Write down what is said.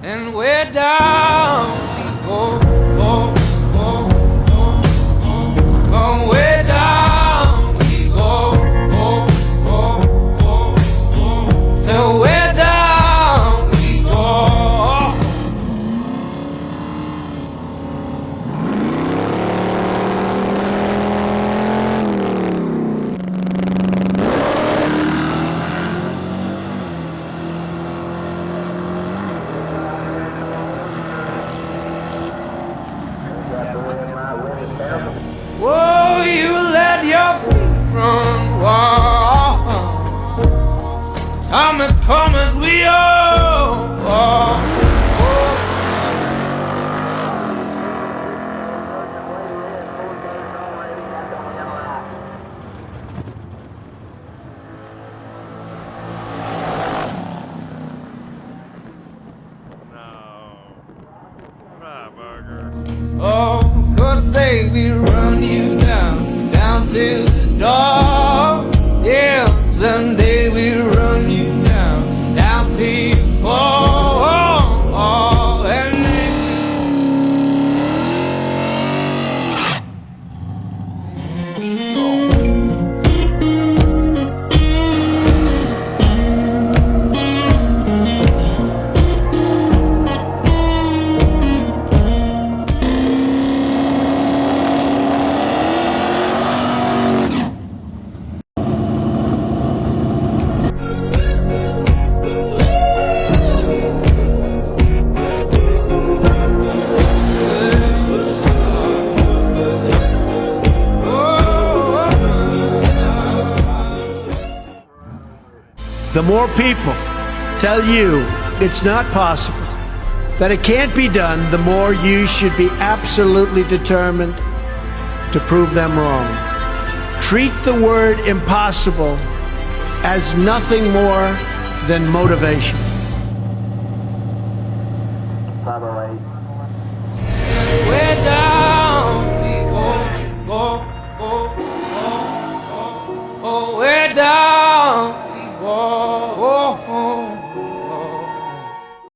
and way down we go. Way down we go. So way down we go. Whoa, you let your feet run wild. Time has come as we all fall. Oh, 'cause they will run you down to the door. Yeah, someday we'll run you down till you fall. And The more people tell you it's not possible, that it can't be done, the more you should be absolutely determined to prove them wrong. Treat the word impossible as nothing more than motivation.